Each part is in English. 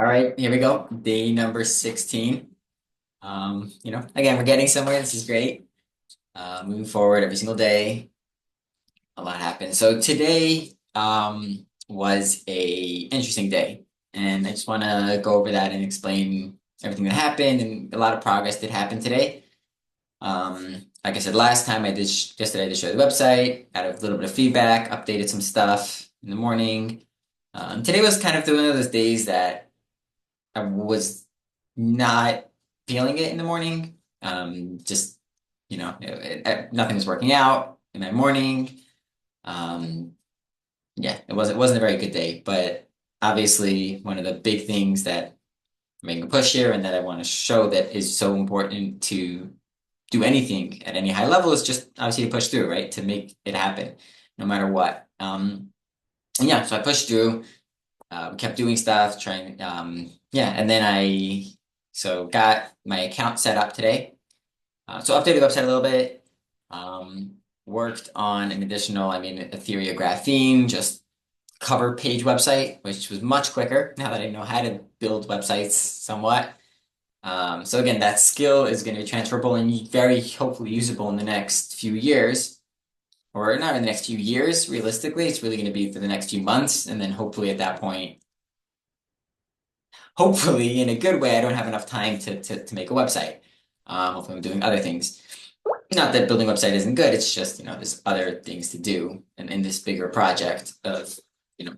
All right, here we go. Day number 16. Again, we're getting somewhere. This is great. Moving forward every single day. A lot happens. So today was a interesting day, and I just want to go over that and explain everything that happened. And a lot of progress did happen today. Like I said last time, yesterday I did show the website, got a little bit of feedback, updated some stuff in the morning. Today was kind of one of those days that I was not feeling it in the morning. Just nothing was working out in my morning. Um, yeah, it wasn't a very good day, but obviously one of the big things that I'm making a push here and that I want to show that is so important to do anything at any high level is just obviously to push through, right? To make it happen, no matter what. And yeah, so I pushed through. Kept doing stuff, trying, yeah, and then I got my account set up today. So updated the website a little bit. Worked on an additional, a theory of graphene, just cover page website, which was much quicker now that I know how to build websites somewhat. So again, that skill is going to be transferable and very hopefully usable in the next few years, or not in the next few years, realistically. It's really going to be for the next few months, and then hopefully at that point hopefully in a good way, I don't have enough time to make a website. Hopefully I'm doing other things. Not that building a website isn't good, it's just, there's other things to do in this bigger project of, you know,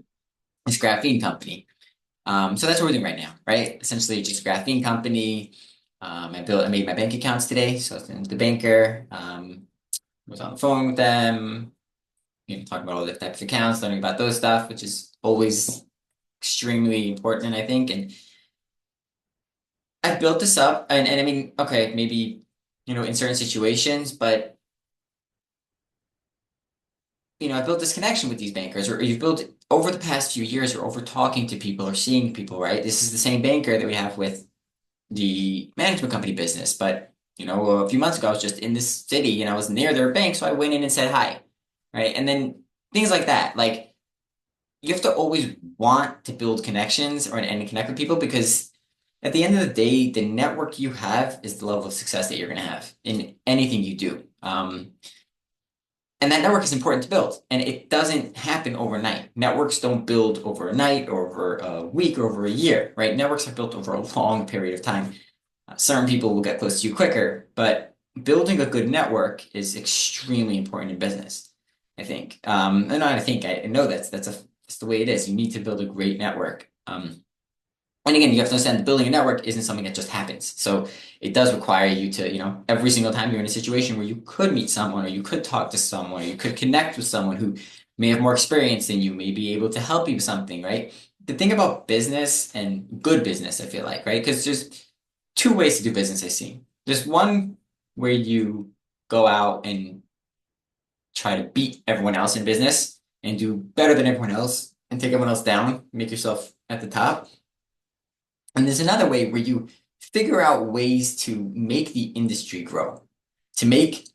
this graphene company. So that's what we're doing right now, right? Essentially just a graphene company. I made my bank accounts today, so I was in the banker, was on the phone with them, talking about all the types of accounts, learning about those stuff, which is always extremely important, I think. And I built this up, and I mean, okay, maybe, in certain situations, but I built this connection with these bankers, or you've built it over the past few years, or over talking to people or seeing people, right? This is the same banker that we have with the management company business, but a few months ago, I was just in this city and I was near their bank, so I went in and said hi, right? And then things like that, like you have to always want to build connections and connect with people because at the end of the day, the network you have is the level of success that you're going to have in anything you do. And that network is important to build, and it doesn't happen overnight. Networks don't build overnight or over a week or over a year, right? Networks are built over a long period of time. Certain people will get close to you quicker, but building a good network is extremely important in business, I think. And I know that's the way it is. You need to build a great network. And again, you have to understand that building a network isn't something that just happens. So it does require you to, every single time you're in a situation where you could meet someone or you could talk to someone or you could connect with someone who may have more experience than you, may be able to help you with something, right? The thing about business and good business, I feel like, right? Because there's two ways to do business, I see. There's one where you go out and try to beat everyone else in business and do better than everyone else and take everyone else down, make yourself at the top. And there's another way where you figure out ways to make the industry grow, to make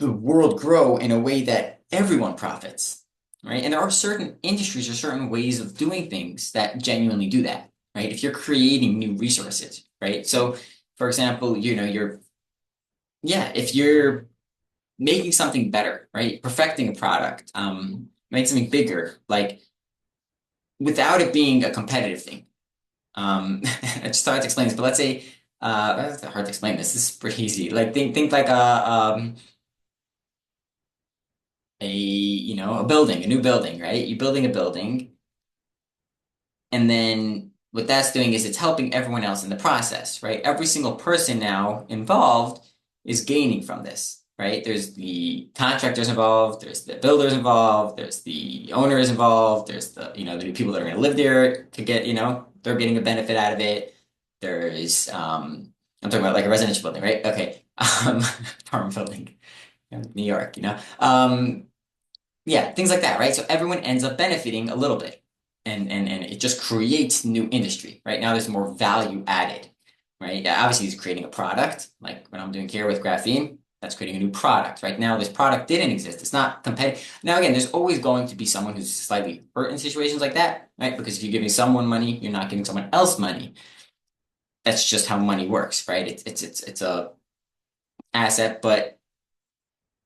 the world grow in a way that everyone profits, right? And there are certain industries or certain ways of doing things that genuinely do that, right? If you're creating new resources, right? So, for example, if you're making something better, right? Perfecting a product, making something bigger, like without it being a competitive thing. I just started to explain this, but let's say, it's hard to explain this. This is pretty easy. Like think like a building, a new building, right? You're building a building, and then what that's doing is it's helping everyone else in the process, right? Every single person now involved is gaining from this, right? There's the contractors involved, there's the builders involved, there's the owners involved, there's the new people that are going to live there to get, they're getting a benefit out of it. There's, I'm talking about like a residential building, right? Okay. Apartment building, New York, yeah, things like that, right? So everyone ends up benefiting a little bit, and it just creates new industry, right? Now there's more value added, right? Yeah, obviously, it's creating a product, like what I'm doing here with graphene. That's creating a new product. Right now, this product didn't exist. It's not competitive. Now, again, there's always going to be someone who's slightly hurt in situations like that, right? Because if you're giving someone money, you're not giving someone else money. That's just how money works, right? It's a asset, but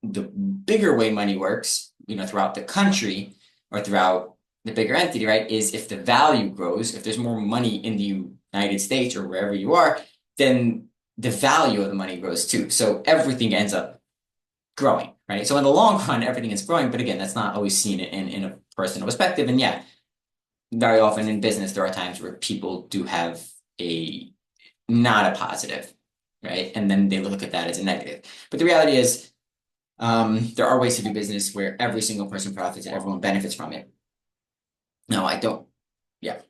the bigger way money works, throughout the country or throughout the bigger entity, right, is if the value grows, if there's more money in the United States or wherever you are, then the value of the money grows too. So everything ends up growing, right? So in the long run, everything is growing, but again, that's not always seen in a personal perspective. And yeah, very often in business, there are times where people do have a not a positive, right? And then they look at that as a negative. But the reality is, there are ways to do business where every single person profits and everyone benefits from it. No, I don't. Yeah.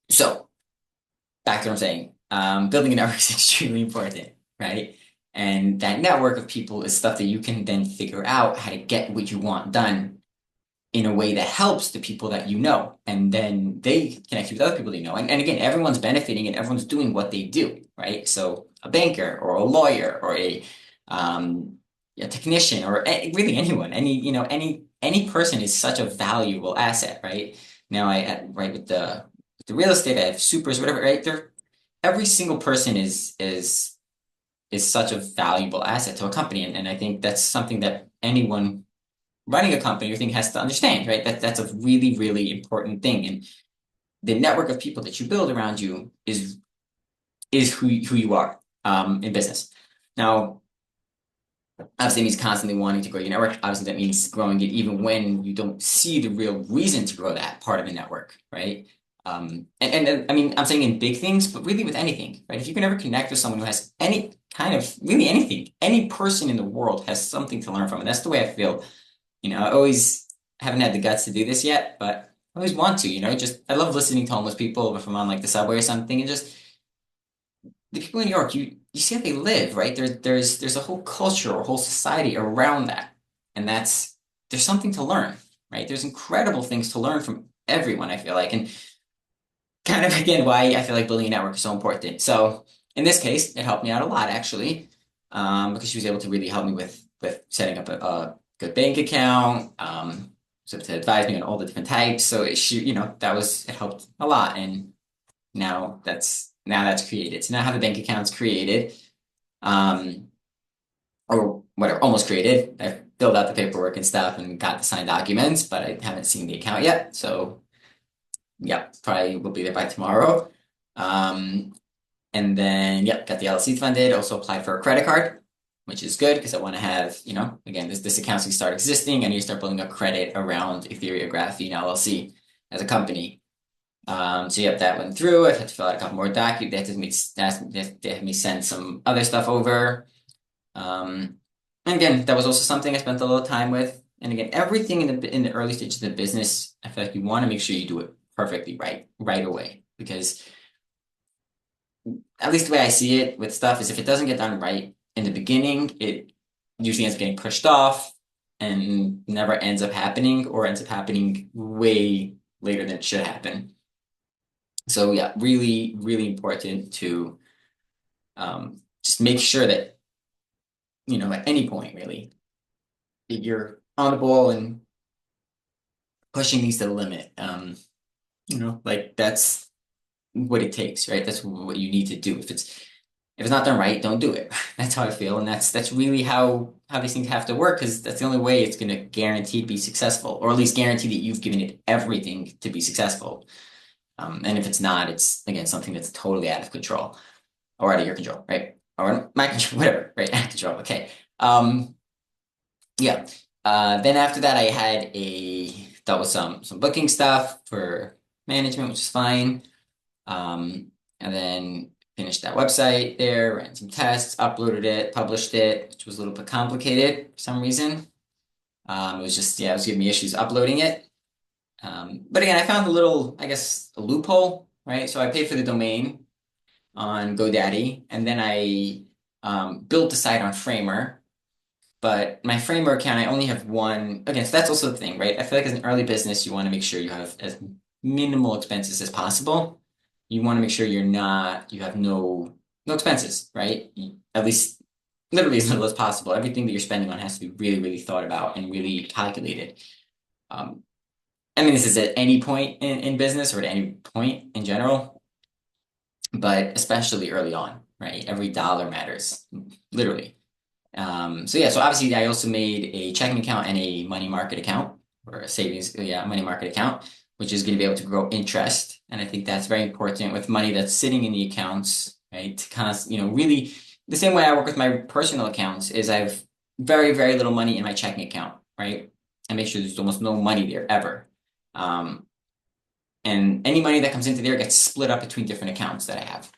So back to what I'm saying. Building a network is extremely important, right? And that network of people is stuff that you can then figure out how to get what you want done in a way that helps the people that you know. And then they connect you with other people you know. And again, everyone's benefiting and everyone's doing what they do, right? So a banker or a lawyer or um, a technician or really anyone, any person is such a valuable asset, right? Now right with the real estate, I have supers, whatever, right? Every single person is such a valuable asset to a company. And I think that's something that anyone running a company or thing has to understand, right? That's a really, really important thing. And the network of people that you build around you is who you are in business. Now, obviously, it means constantly wanting to grow your network. Obviously, that means growing it even when you don't see the real reason to grow that part of a network, right? And I mean, I'm saying in big things, but really with anything, right? If you can ever connect with someone who has any kind of really anything, any person in the world has something to learn from, and that's the way I feel. I always haven't had the guts to do this yet, but I always want to, just I love listening to homeless people if I'm on like the subway or something and just the people in New York, you see how they live, right? There's a whole culture or whole society around that. And there's something to learn, right? There's incredible things to learn from everyone, I feel like. And kind of again why I feel like building a network is so important. So in this case, it helped me out a lot actually, because she was able to really help me with setting up a good bank account, so to advise me on all the different types. So it helped a lot, and now that's created. So now I have the bank accounts created, um, or whatever, almost created. I've filled out the paperwork and stuff and got the signed documents, but I haven't seen the account yet. So yeah, probably will be there by tomorrow. Um, and then, yep, got the LLC funded. Also applied for a credit card, which is good because I want to have, again, this account can start existing. I need to start building a credit around Ethereum Graphene LLC as a company. So yep, that went through. I had to fill out a couple more documents. They had me send some other stuff over. And again, that was also something I spent a little time with. And again, everything in the early stages of the business, I feel like you want to make sure you do it perfectly right away. Because at least the way I see it with stuff is if it doesn't get done right in the beginning, it usually ends up getting pushed off and never ends up happening or ends up happening way later than it should happen. So yeah, really, really important to just make sure that, at any point really, that you're on the ball and pushing these to the limit. Like that's what it takes, right? That's what you need to do. If it's not done right, don't do it. That's how I feel, and that's really how these things have to work, because that's the only way it's going to guarantee to be successful, or at least guarantee that you've given it everything to be successful. And if it's not, it's again something that's totally out of control or out of your control, right? Or my control, whatever, right? Out of control. Okay. Yeah. Then after that, I had dealt with some booking stuff for management, which is fine. And then finished that website there, ran some tests, uploaded it, published it, which was a little bit complicated for some reason. It was just, yeah, it was giving me issues uploading it. But again, I found I guess, a loophole, right? So I paid for the domain on GoDaddy, and then I built the site on Framer. But my Framer account, I only have one. Again, so that's also the thing, right? I feel like as an early business, you want to make sure you have as minimal expenses as possible. You want to make sure you have no expenses, right? At least literally as little as possible. Everything that you're spending on has to be really, really thought about and really calculated. Um, I mean, this is at any point in business or at any point in general, but especially early on, right? Every dollar matters, literally. So yeah, so obviously I also made a checking account and a money market account or a savings, yeah, money market account, which is going to be able to grow interest. And I think that's very important with money that's sitting in the accounts, right? To kind of, really the same way I work with my personal accounts is I have very, very little money in my checking account, right? I make sure there's almost no money there ever. Um, and any money that comes into there gets split up between different accounts that I have,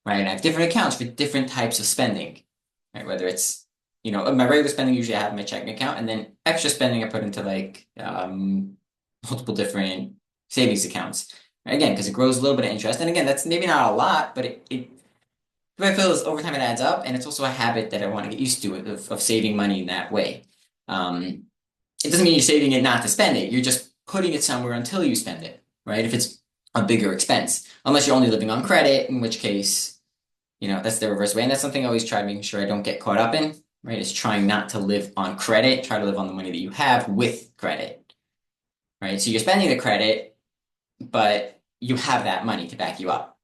right? And I have different accounts for different types of spending, right? Whether it's, my regular spending usually I have in my checking account, and then extra spending I put into like multiple different savings accounts. Right? Again, because it grows a little bit of interest. And again, that's maybe not a lot, but I feel is over time it adds up, and it's also a habit that I want to get used to of saving money in that way. Um, it doesn't mean you're saving it not to spend it. You're just putting it somewhere until you spend it, right? If it's a bigger expense, unless you're only living on credit, in which case, that's the reverse way. And that's something I always try to make sure I don't get caught up in, right? Is trying not to live on credit, try to live on the money that you have with credit, right? So you're spending the credit, but you have that money to back you up,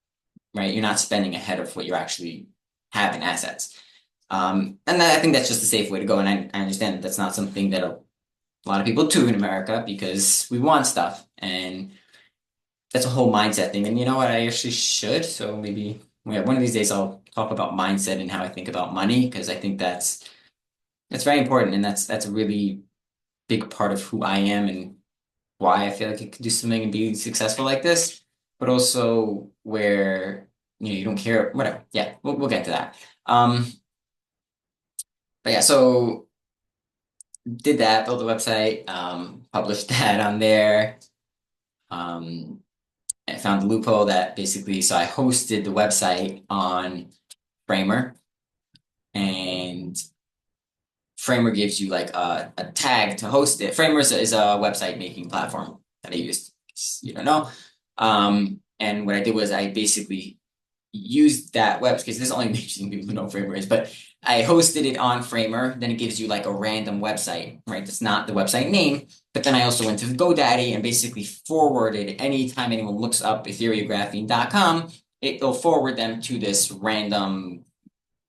right? You're not spending ahead of what you actually have in assets. I think that's just a safe way to go. And I understand that that's not something that a lot of people do in America because we want stuff. And that's a whole mindset thing. And you know what? I actually should. So maybe one of these days I'll talk about mindset and how I think about money because I think that's very important and that's a really big part of who I am and why I feel like I could do something and be successful like this, but also where you don't care, whatever. Yeah, we'll get to that. But yeah, so did that, built a website, published that on there. Um, I found a loophole that basically, so I hosted the website on Framer, and Framer gives you like a tag to host it. Framer is a website making platform that I used. You don't know. And what I did was I basically used that web because this only makes people who know Framer is, but I hosted it on Framer. Then it gives you like a random website, right? That's not the website name. But then I also went to GoDaddy and basically forwarded anytime anyone looks up ethereographene.com, it'll forward them to this random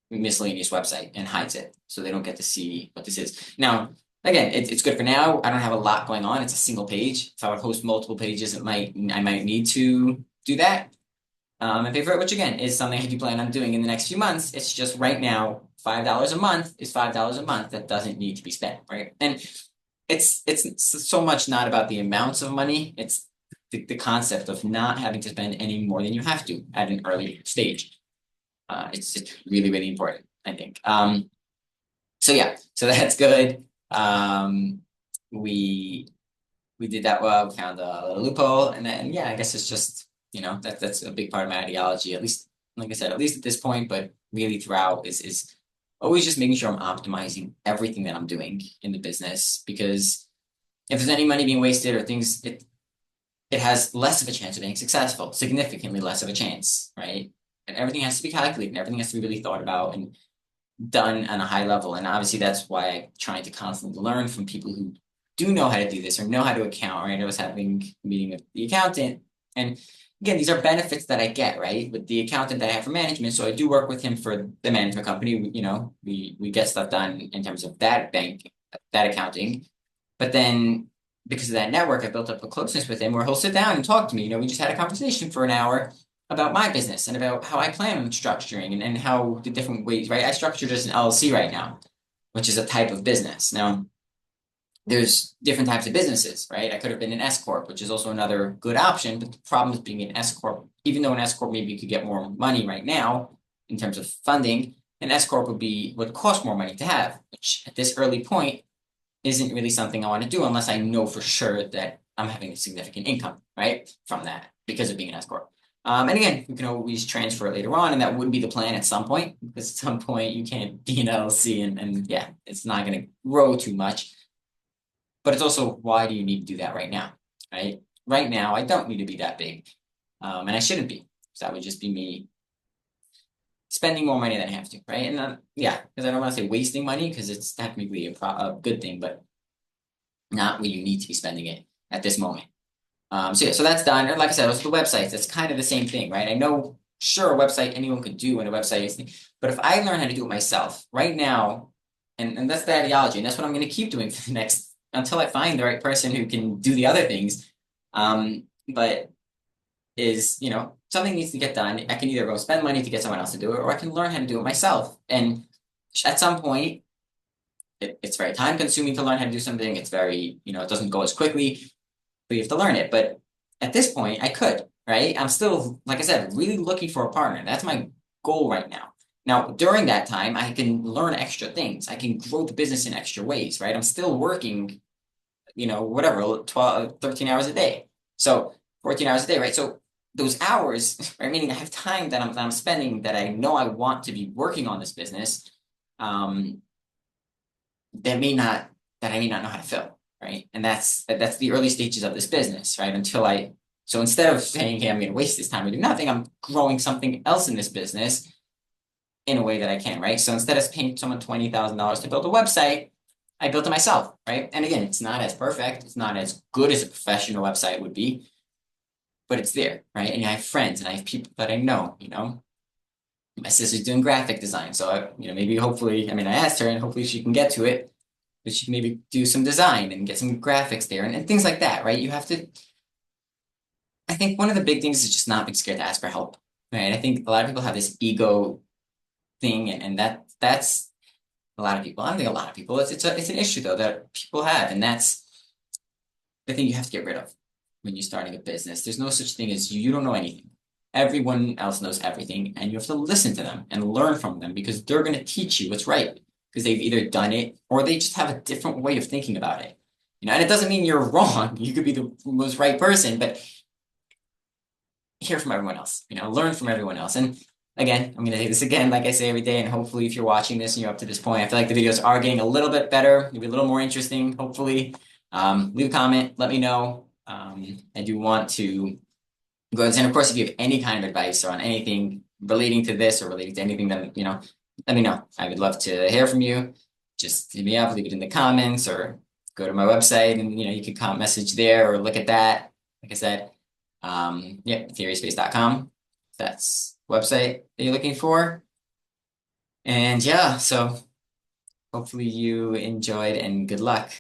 miscellaneous website and hides it so they don't get to see what this is. Now, again, it's good for now. I don't have a lot going on. It's a single page. If I would host multiple pages, I might need to do that and pay for it, which again is something I do plan on doing in the next few months. It's just right now, $5 a month is $5 a month that doesn't need to be spent, right? And it's so much not about the amounts of money. It's the concept of not having to spend any more than you have to at an early stage. It's just really, really important, I think. So yeah, so that's good. We we did that well. We found a loophole, and then yeah, I guess it's just that's a big part of my ideology. At least, like I said, at least at this point, but really throughout is always just making sure I'm optimizing everything that I'm doing in the business because if there's any money being wasted or things, it has less of a chance of being successful, significantly less of a chance, right? And everything has to be calculated, and everything has to be really thought about and done on a high level. And obviously, that's why I'm trying to constantly learn from people who do know how to do this or know how to account. Right? I was having a meeting with the accountant, and again, these are benefits that I get right with the accountant that I have for management. So I do work with him for the management company. We get stuff done in terms of that accounting. But then because of that network, I built up a closeness with him where he'll sit down and talk to me. We just had a conversation for an hour about my business and about how I plan on structuring and how the different ways, right? I structured as an LLC right now, which is a type of business. Now, there's different types of businesses, right? I could have been an S Corp, which is also another good option. But the problem is being an S Corp, even though an S Corp maybe you could get more money right now in terms of funding, an S Corp would cost more money to have, which at this early point isn't really something I want to do unless I know for sure that I'm having a significant income, right, from that because of being an S corp. And again, you can always transfer it later on, and that would be the plan at some point because at some point you can't be an LLC and yeah, it's not going to grow too much. But it's also why do you need to do that right now, right? Right now, I don't need to be that big, and I shouldn't be. So that would just be me spending more money than I have to, right? And yeah, because I don't want to say wasting money because it's technically a good thing, but not when you need to be spending it at this moment. So yeah, so that's done. And like I said, also the websites, it's kind of the same thing, right? I know, sure, a website anyone could do and a website is, but if I learn how to do it myself right now, and that's the ideology, and that's what I'm going to keep doing for the next until I find the right person who can do the other things. But is, something needs to get done. I can either go spend money to get someone else to do it, or I can learn how to do it myself. And at some point, it's very time consuming to learn how to do something. It's very, it doesn't go as quickly, but you have to learn it. But at this point, I could, right? I'm still, like I said, really looking for a partner. That's my goal right now. Now, during that time, I can learn extra things. I can grow the business in extra ways, right? I'm still working, whatever, 12, 13 hours a day. So 14 hours a day, right? So those hours, right? Meaning I have time that I'm spending that I know I want to be working on this business, um, that may not, that I may not know how to fill, right? And that's the early stages of this business, right? So instead of saying, hey, I'm going to waste this time and do nothing, I'm growing something else in this business in a way that I can, right? So instead of paying someone $20,000 to build a website, I built it myself, right? And again, it's not as perfect, it's not as good as a professional website would be, but it's there, right? And I have friends and I have people that I know. My sister's doing graphic design, so maybe hopefully, I mean, I asked her, and hopefully she can get to it, but she can maybe do some design and get some graphics there and things like that, right? You have to. I think one of the big things is just not being scared to ask for help, right? I think a lot of people have this ego thing, and that's a lot of people. I don't think a lot of people. It's an issue though that people have, and that's the thing you have to get rid of when you're starting a business. There's no such thing as you don't know anything. Everyone else knows everything, and you have to listen to them and learn from them because they're going to teach you what's right because they've either done it or they just have a different way of thinking about it. And it doesn't mean you're wrong. You could be the most right person, but hear from everyone else, learn from everyone else. And again, I'm going to say this again, like I say every day, and hopefully if you're watching this and you're up to this point, I feel like the videos are getting a little bit better, maybe a little more interesting, hopefully. Leave a comment, let me know. I do want to go ahead and of course, if you have any kind of advice or on anything relating to this or relating to anything that, let me know. I would love to hear from you. Just hit me up, leave it in the comments or go to my website and, you can comment message there or look at that. Like I said, yeah, theoryspace.com. That's the website that you're looking for. And yeah, so hopefully you enjoyed and good luck.